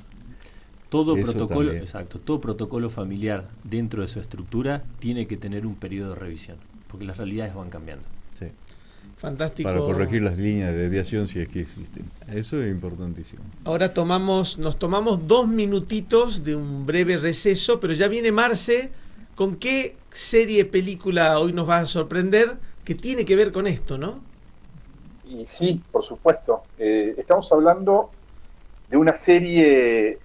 Todo Eso protocolo, también. exacto, todo protocolo familiar dentro de su estructura tiene que tener un periodo de revisión, porque las realidades van cambiando. Sí. Fantástico. Para corregir las líneas de desviación si es que existen. Eso es importantísimo. Ahora nos tomamos 2 minutitos de un breve receso, pero ya viene Marce. ¿Con qué serie, película hoy nos va a sorprender que tiene que ver con esto, no? Y sí, por supuesto. Estamos hablando de una serie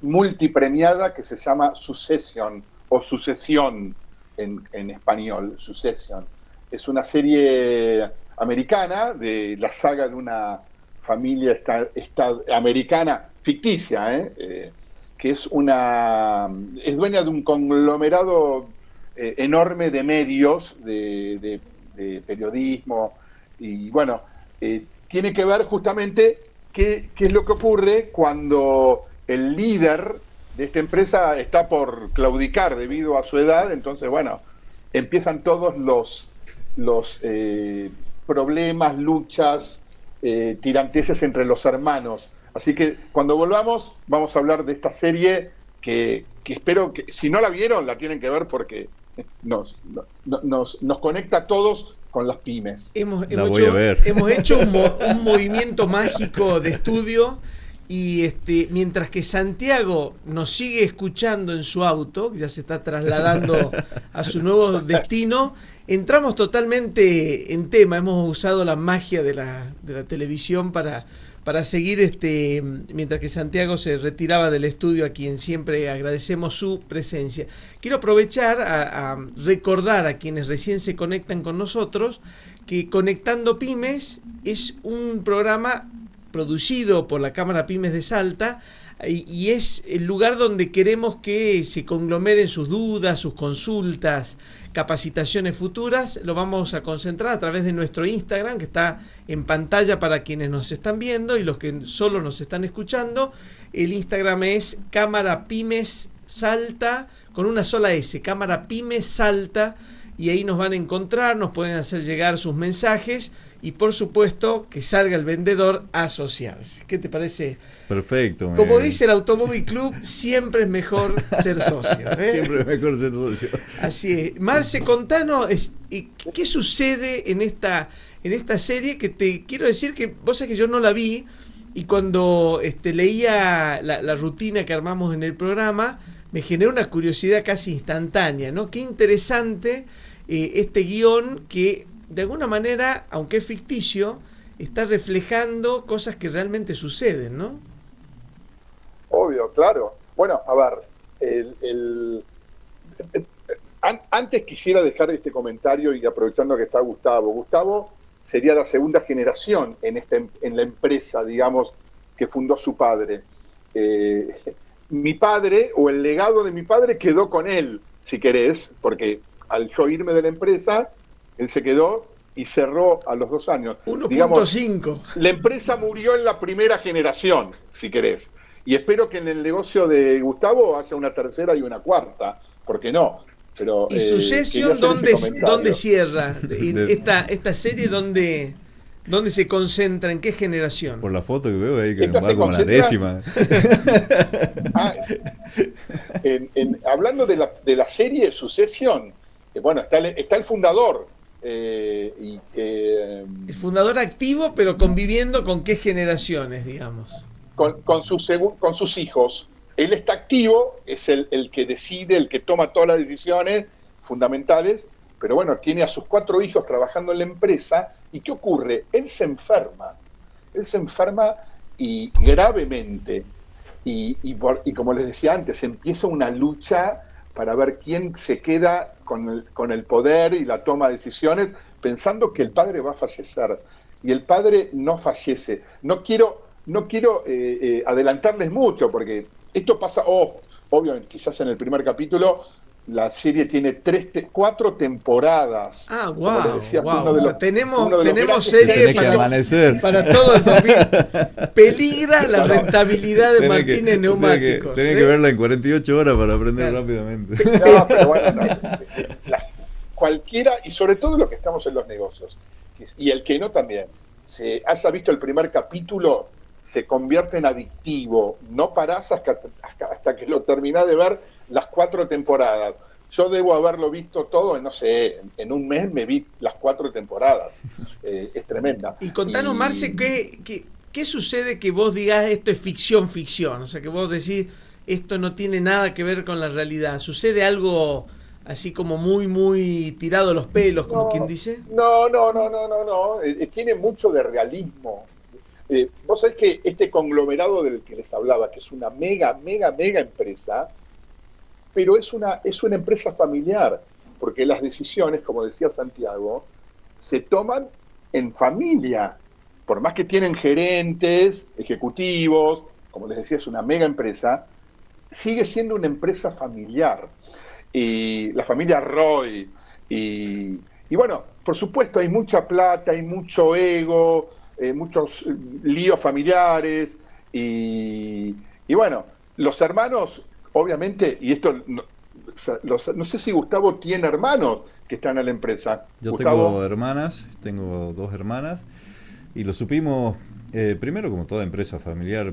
multipremiada que se llama Succession, o Sucesión en español, Succession. Es una serie americana de la saga de una familia americana ficticia, que es dueña de un conglomerado enorme de medios, de periodismo, y bueno, tiene que ver justamente qué es lo que ocurre cuando el líder de esta empresa está por claudicar debido a su edad. Entonces, bueno, empiezan todos los problemas, luchas, tiranteses entre los hermanos. Así que cuando volvamos vamos a hablar de esta serie que espero que, si no la vieron, la tienen que ver porque nos conecta a todos con las pymes. Hemos hecho un movimiento mágico de estudio y mientras que Santiago nos sigue escuchando en su auto, que ya se está trasladando a su nuevo destino, entramos totalmente en tema. Hemos usado la magia de la televisión para seguir mientras que Santiago se retiraba del estudio, a quien siempre agradecemos su presencia. Quiero aprovechar a recordar a quienes recién se conectan con nosotros que Conectando Pymes es un programa producido por la Cámara Pymes de Salta y es el lugar donde queremos que se conglomeren sus dudas, sus consultas, capacitaciones futuras. Lo vamos a concentrar a través de nuestro Instagram, que está en pantalla para quienes nos están viendo y los que solo nos están escuchando. El Instagram es Cámara Pymes Salta, con una sola S, Cámara Pymes Salta, y ahí nos van a encontrar, nos pueden hacer llegar sus mensajes y por supuesto que salga el vendedor a asociarse. ¿Qué te parece? Perfecto. Como dice el Automóvil Club, siempre es mejor ser socio. Siempre es mejor ser socio. Así es. Marce, contanos qué sucede en esta serie, que te quiero decir que vos sabés que yo no la vi, y cuando leía la rutina que armamos en el programa, me generó una curiosidad casi instantánea, ¿no? Qué interesante este guión que, de alguna manera, aunque es ficticio, está reflejando cosas que realmente suceden, ¿no? Obvio, claro. Bueno, a ver, antes quisiera dejar este comentario y aprovechando que está Gustavo. Gustavo sería la segunda generación en la empresa, digamos, que fundó su padre. Mi padre, o el legado de mi padre, quedó con él, si querés, porque al yo irme de la empresa, él se quedó y cerró a los 2 años. 1.5. La empresa murió en la primera generación, si querés. Y espero que en el negocio de Gustavo haya una tercera y una cuarta, ¿por qué no? Pero, ¿y Succession dónde cierra? Esta serie, ¿dónde se concentra? ¿En qué generación? Por la foto que veo ahí, que Esta va como la décima. Hablando de la serie Succession, bueno, está el fundador. El fundador activo, pero conviviendo con qué generaciones, digamos. Con sus hijos. Él está activo, es el que decide, el que toma todas las decisiones fundamentales, pero bueno, tiene a sus 4 hijos trabajando en la empresa. ¿Y qué ocurre? Él se enferma y gravemente. Y como les decía antes, empieza una lucha para ver quién se queda con el poder y la toma de decisiones, pensando que el padre va a fallecer. Y el padre no fallece. No quiero adelantarles mucho, porque esto pasa, obvio, quizás en el primer capítulo La serie tiene 4 temporadas. Ah, Como les wow, decía, wow. uno de O sea, los- tenemos uno de los grandes serie Tenés que éxitos. amanecer. para todo el 2000. Peligra la rentabilidad de Tenés que- Martínez Neumáticos. Tenés ¿eh? que verla en 48 horas para aprender Claro. rápidamente. No, pero bueno, no. Cualquiera, y sobre todo los que estamos en los negocios, y el que no también, se haya visto el primer capítulo, se convierte en adictivo. No parás hasta que lo terminás de ver las 4 temporadas. Yo debo haberlo visto todo, no sé, en un mes me vi las 4 temporadas. Es tremenda. Y contanos, Marce, ¿qué sucede que vos digas esto es ficción? O sea, que vos decís esto no tiene nada que ver con la realidad. ¿Sucede algo así como muy tirado a los pelos, como quien dice? No. Tiene mucho de realismo. Vos sabés que este conglomerado del que les hablaba, que es una mega empresa, pero es una empresa familiar, porque las decisiones, como decía Santiago, se toman en familia. Por más que tienen gerentes, ejecutivos, como les decía, es una mega empresa, sigue siendo una empresa familiar. Y la familia Roy. Y bueno, por supuesto, hay mucha plata, hay mucho ego, muchos líos familiares. Y bueno, los hermanos, obviamente, y esto, no sé si Gustavo tiene hermanos que están en la empresa. Yo Gustavo. tengo 2 hermanas, y lo supimos, primero, como toda empresa familiar,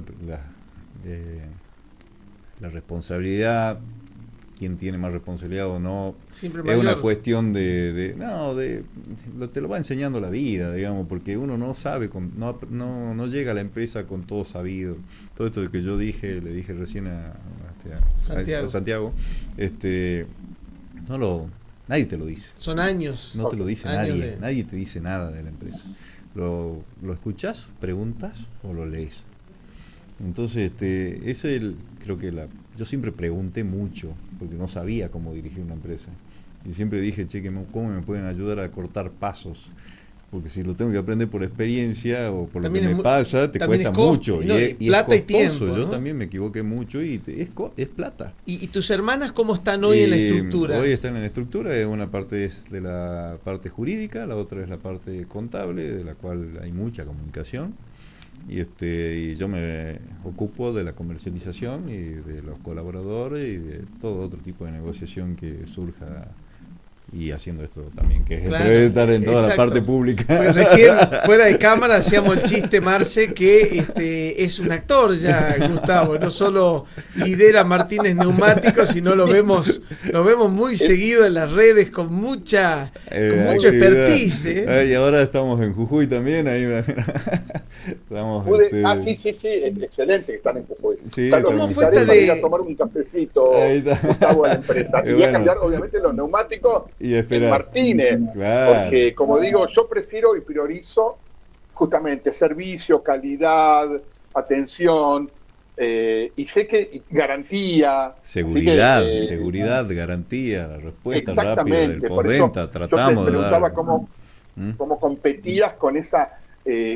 la responsabilidad, quién tiene más responsabilidad o no, Siempre es mayor. una cuestión te lo va enseñando la vida, digamos, porque uno no sabe, no llega a la empresa con todo sabido. Todo esto que yo le dije recién a Santiago, nadie te lo dice. Son años. No te lo dice Años nadie, de- nadie te dice nada de la empresa. Lo escuchás, preguntas o lo lees. Entonces, creo que yo siempre pregunté mucho, porque no sabía cómo dirigir una empresa. Y siempre dije, ¿cómo me pueden ayudar a cortar pasos? Porque si lo tengo que aprender por experiencia o por También lo que es me mu- pasa, te también cuesta es costo, mucho. ¿no? Y Plata y es costoso. tiempo, Yo ¿no? también me equivoqué mucho y es plata. ¿Y tus hermanas cómo están hoy en la estructura? Hoy están en la estructura, una parte es de la parte jurídica, la otra es la parte contable, de la cual hay mucha comunicación. Y yo me ocupo de la comercialización y de los colaboradores y de todo otro tipo de negociación que surja, y haciendo esto también, que es Claro, estar en toda la exacto. parte pública. Pues recién, fuera de cámara, hacíamos el chiste, Marce, que es un actor ya, Gustavo. No solo lidera Martínez Neumáticos, sino lo vemos muy seguido en las redes con mucha Actividad. expertise. ¿eh? Y ahora estamos en Jujuy también, ahí estamos, Sí, excelente que están en Jujuy. Sí, Ya los ¿cómo fue invitaré esta para de- ir a tomar un cafecito, Ahí está. Gustavo, a la empresa. Y voy a Bueno. cambiar, obviamente, los neumáticos y en esperar. Martínez. Claro. Porque, como digo, yo prefiero y priorizo justamente servicio, calidad, atención, y sé que garantía. Seguridad, así que, seguridad, garantía, la respuesta rápida exactamente, del por eso postventa, yo tratamos te de preguntaba dar. cómo competías con esa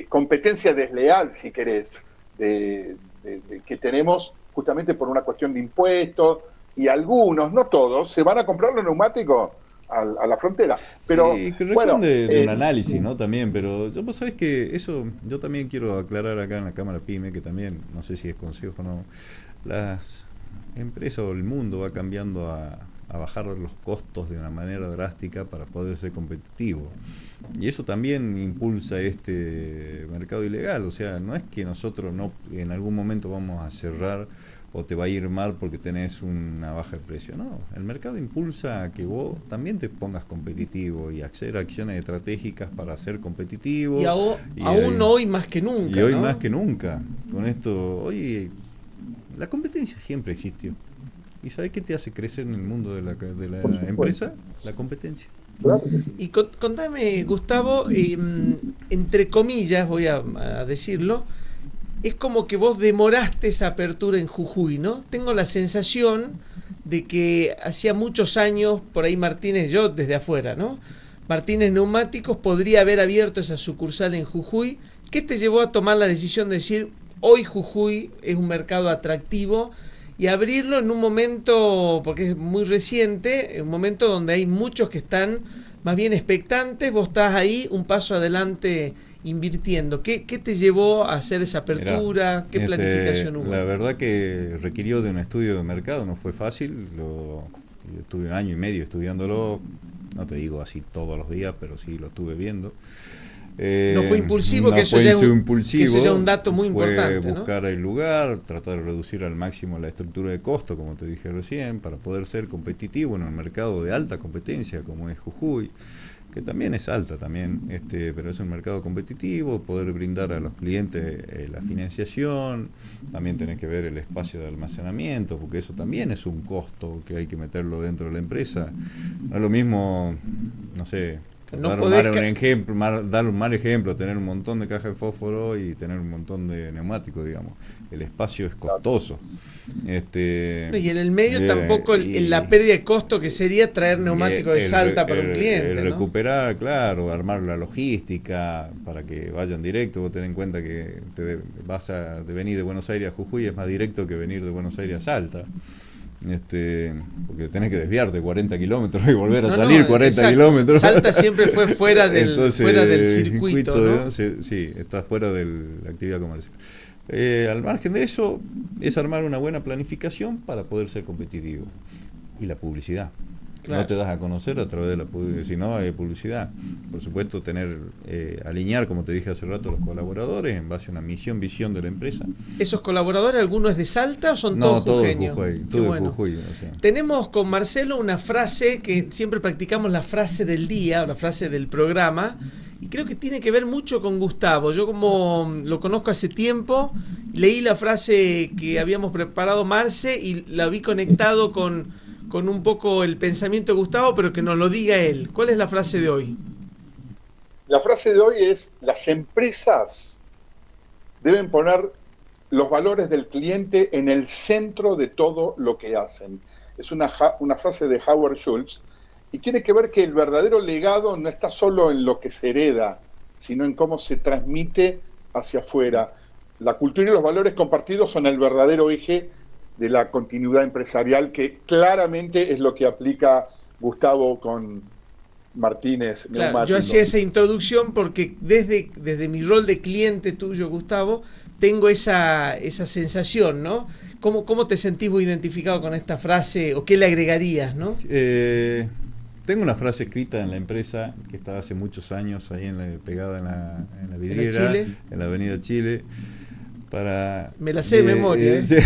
competencia desleal, si querés, que tenemos justamente por una cuestión de impuestos, y algunos, no todos, se van a comprar los neumáticos a la frontera. Pero, Sí, que bueno, responde de un análisis, ¿no? También, pero vos sabés que eso, yo también quiero aclarar acá en la Cámara PYME, que también, no sé si es consejo o no, las empresas o el mundo va cambiando a bajar los costos de una manera drástica para poder ser competitivo. Y eso también impulsa este mercado ilegal. O sea, no es que nosotros no en algún momento vamos a cerrar o te va a ir mal porque tenés una baja de precio. No, el mercado impulsa a que vos también te pongas competitivo y hacer acciones estratégicas para ser competitivo. Y aún hoy más que nunca. Y hoy ¿no? más que nunca. Con esto, hoy la competencia siempre existió. ¿Y sabes qué te hace crecer en el mundo de la empresa? La competencia. claro. Y contame, Gustavo, entre comillas, voy a decirlo, es como que vos demoraste esa apertura en Jujuy, ¿no? Tengo la sensación de que hacía muchos años, por ahí Martínez, yo desde afuera, ¿no? Martínez Neumáticos podría haber abierto esa sucursal en Jujuy. ¿Qué te llevó a tomar la decisión de decir, hoy Jujuy es un mercado atractivo y abrirlo en un momento, porque es muy reciente, un momento donde hay muchos que están más bien expectantes, vos estás ahí un paso adelante invirtiendo. ¿Qué te llevó a hacer esa apertura? Mirá, ¿Qué planificación hubo? La verdad que requirió de un estudio de mercado, no fue fácil, yo estuve 1 año y medio estudiándolo, no te digo así todos los días, pero sí lo estuve viendo. No fue impulsivo, no que eso fue ya es impulsivo, que eso ya es un dato muy fue importante, ¿no? buscar el lugar, tratar de reducir al máximo la estructura de costo, como te dije recién, para poder ser competitivo en un mercado de alta competencia como es Jujuy, que también es alta también, pero es un mercado competitivo, poder brindar a los clientes la financiación, también tenés que ver el espacio de almacenamiento, porque eso también es un costo que hay que meterlo dentro de la empresa. No es lo mismo, no sé, No dar un mal ejemplo, tener un montón de cajas de fósforo y tener un montón de neumáticos, digamos. El espacio es costoso. Y en el medio tampoco la pérdida de costo que sería traer neumáticos de Salta para un cliente, ¿no? Recuperar, claro, armar la logística para que vayan directo. Vos tenés en cuenta que de venir de Buenos Aires a Jujuy es más directo que venir de Buenos Aires a Salta. Porque tenés que desviarte 40 kilómetros y volver a salir 40 kilómetros. Salta siempre fue fuera del circuito, ¿no? Sí, está fuera de la actividad comercial. Al margen de eso, es armar una buena planificación para poder ser competitivo. Y la publicidad. Claro. No te das a conocer a través de la publicidad, si no hay publicidad. Por supuesto, alinear, como te dije hace rato, los colaboradores en base a una misión, visión de la empresa. ¿Esos colaboradores, algunos es de Salta o son todos jujeños? Todo de Jujuy. O sea. Tenemos con Marcelo una frase que siempre practicamos, la frase del día, o la frase del programa, y creo que tiene que ver mucho con Gustavo. Yo, como lo conozco hace tiempo, leí la frase que habíamos preparado Marce y la vi conectado con un poco el pensamiento de Gustavo, pero que nos lo diga él. ¿Cuál es la frase de hoy? La frase de hoy es: las empresas deben poner los valores del cliente en el centro de todo lo que hacen. Es una frase de Howard Schultz, y tiene que ver que el verdadero legado no está solo en lo que se hereda, sino en cómo se transmite hacia afuera. La cultura y los valores compartidos son el verdadero eje de la continuidad empresarial, que claramente es lo que aplica Gustavo con Martínez. Claro, yo hacía esa introducción porque desde mi rol de cliente tuyo, Gustavo, tengo esa sensación, ¿no? ¿Cómo te sentís vos identificado con esta frase o qué le agregarías, no? Tengo una frase escrita en la empresa que está hace muchos años ahí pegada en la vidriera, en la Avenida Chile. Me la sé de memoria. Sí.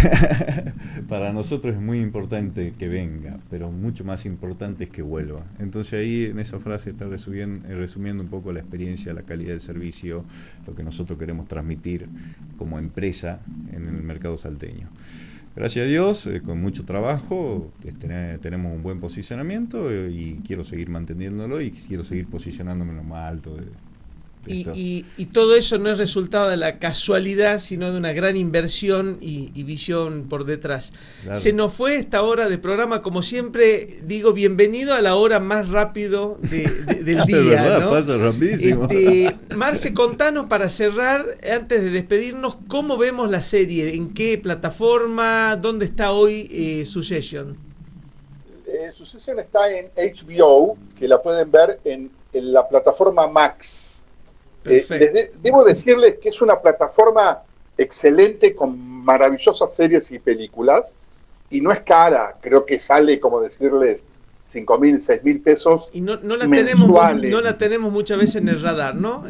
Para nosotros es muy importante que venga, pero mucho más importante es que vuelva. Entonces ahí en esa frase está resumiendo un poco la experiencia, la calidad del servicio, lo que nosotros queremos transmitir como empresa en el mercado salteño. Gracias a Dios, con mucho trabajo, tenemos un buen posicionamiento y quiero seguir manteniéndolo y quiero seguir posicionándome en lo más alto de y todo eso no es resultado de la casualidad, sino de una gran inversión y visión por detrás. Claro. Se nos fue esta hora de programa, como siempre digo, bienvenido a la hora más rápido del día. Verdad, ¿no? Pasa rapidísimo. Marce, contanos para cerrar, antes de despedirnos, ¿cómo vemos la serie? ¿En qué plataforma? ¿Dónde está hoy Succession? Succession está en HBO, que la pueden ver en la plataforma Max. Debo decirles que es una plataforma excelente con maravillosas series y películas, y no es cara, creo que sale, como decirles, 5.000, 6.000 pesos y no la mensuales. No la tenemos muchas veces en el radar, ¿no?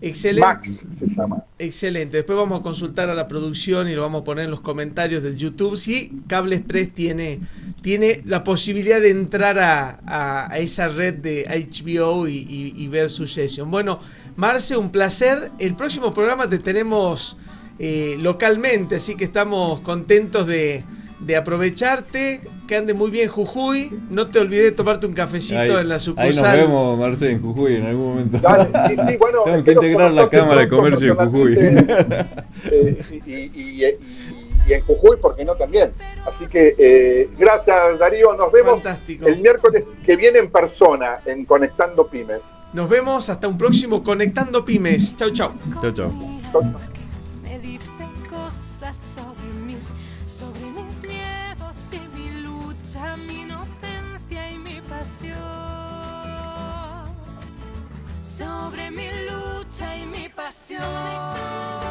Excelente. Max se llama. Excelente. Después vamos a consultar a la producción y lo vamos a poner en los comentarios del YouTube. Sí, Cable Express tiene la posibilidad de entrar a esa red de HBO y ver Succession. Bueno, Marce, un placer. El próximo programa te tenemos localmente, así que estamos contentos de aprovecharte. Que ande muy bien Jujuy. No te olvides de tomarte un cafecito en la sucursal. Ahí nos vemos, Marce, en Jujuy en algún momento. Dale, sí, bueno, tengo que integrar la Cámara de Comercio en Jujuy. Y en Jujuy, ¿por qué no también? Así que gracias, Darío. Nos vemos Fantástico. El miércoles que viene en persona en Conectando Pymes. Nos vemos hasta un próximo Conectando Pymes. Chau, chau. Chau, chau. Me que dice cosas sobre mí, sobre mis miedos y mi lucha, mi inocencia y mi pasión, sobre mi lucha y mi pasión.